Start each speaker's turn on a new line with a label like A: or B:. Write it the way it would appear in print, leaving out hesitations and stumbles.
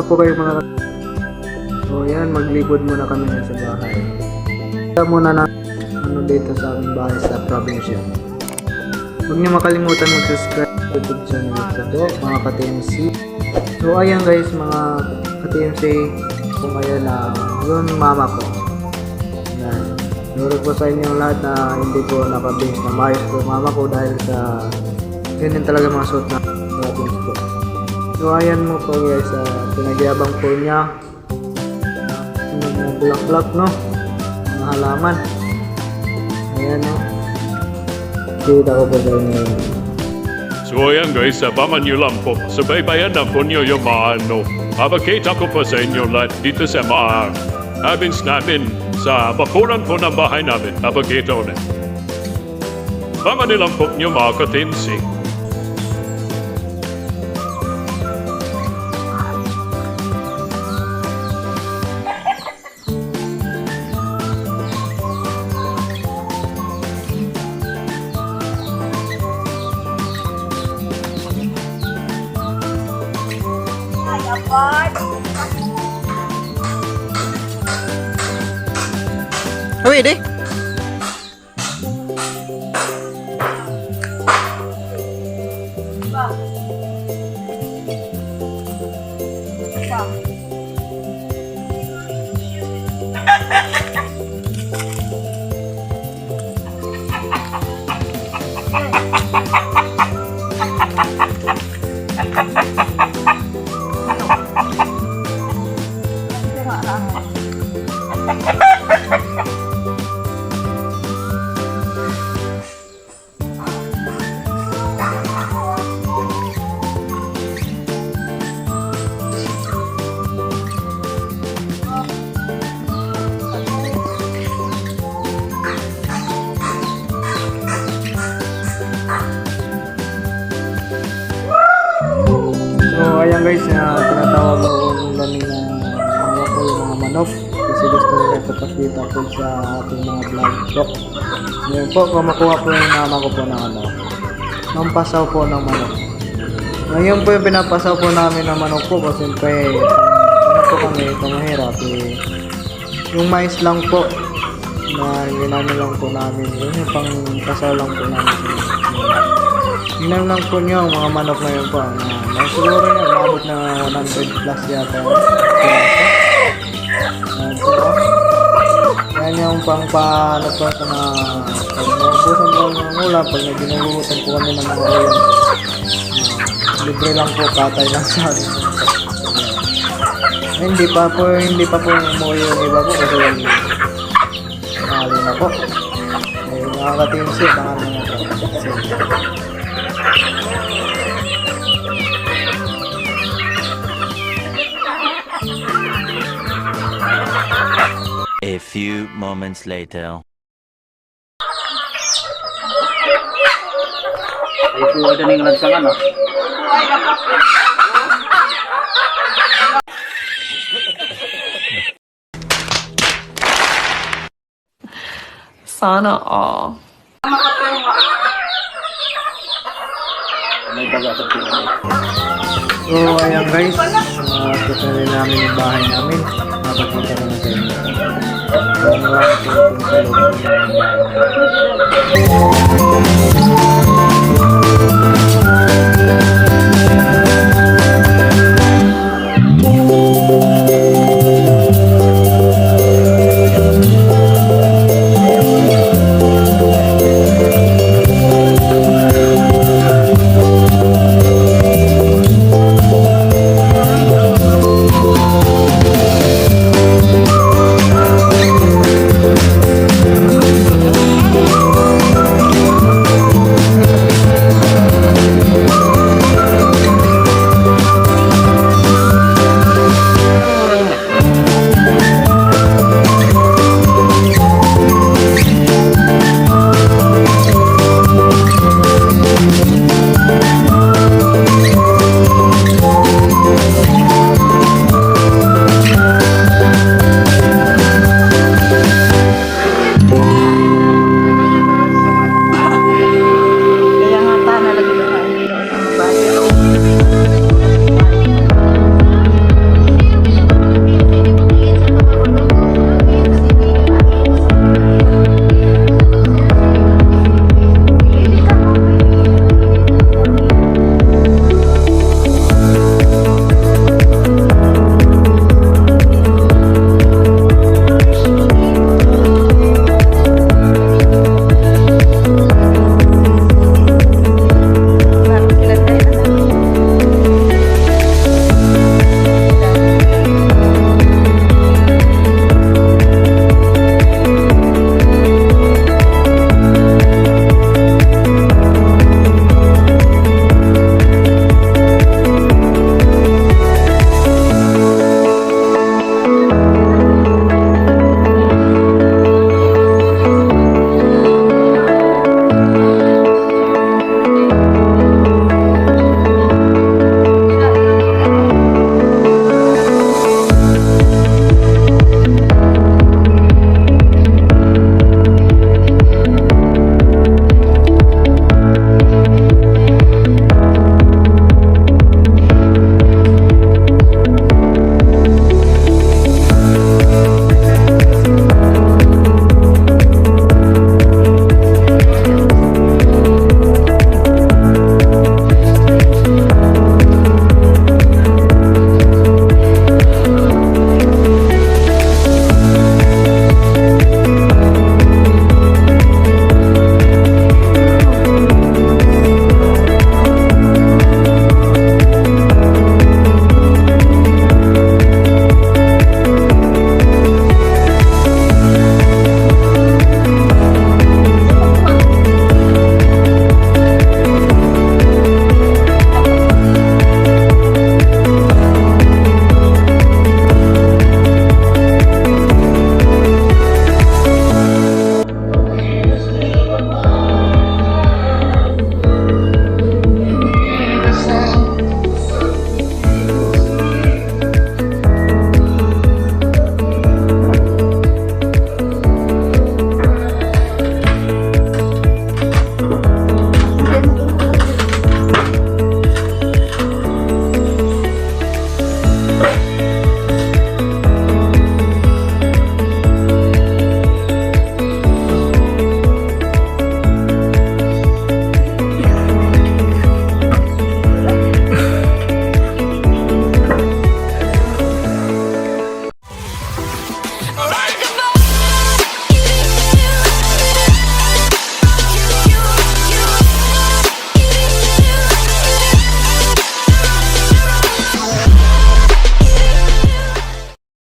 A: po kayo mga. So yan, maglibot muna kami sa bahay. Kita muna na dito sa aming bahay sa probinsya. Huwag niyo makalimutan mag-subscribe sa YouTube channel ko po, mga ka-TMC. So ayan guys, mga ka-TMC, kung ngayon na yun mama ko. Yan. Nurog ko sa inyong lahat na hindi ko nakabase na maayos ko mama ko dahil sa ganyan talaga mga suot na province ko. So ayan mo po guys, pinagyabang po niya. Mga bulak-bulak no, mga halaman. Ayan no. Kita ko po sa inyo.
B: So ayan guys, abangan nyo lang po. Subaybayan na po nyo yung mga mapakita ko po sa inyo lahat dito sa mga cabins namin sa bakuran po ng bahay namin. Napakita ko na. Abangan nyo lang po nyo mga ka-TMC.
C: Uy, deh.
A: So ayan guys, tinatawag ako nung lamig na mga ko yung mga manok kasi gusto nila ipapakita po sa ating mga vlog po. Ngayon po, kumakuha po yung mama ko po ng pampasaw po ng manok. Ngayon po yung pinapasaw po namin ng manok po kasi siyempre po kami pamahirap yung mais lang po na ginano lang po namin, yun yung pangpasaw lang po namin. Tingnan lang po nyo ang mga manok na yun po na siguro nyo umabot na 100 plus yata. Yan yung pang-paano po sa mga pag-nabusan po ng ulam, pag naginagutan po kami ng mga ulam. Libre lang po, katay lang sa amin. Hindi pa po umuwi yung iba po kasi mahali na po. Nakaka-TMC, baka na po.
D: A few moments later.
E: Ito ada ning lansangan no.
C: Sana all.
E: May baga sa tingin.
A: So ayan guys, kita rin namin yung bahay namin. Napakita ko na sa inyo. So, marami po itong sa loob ng bahay namin.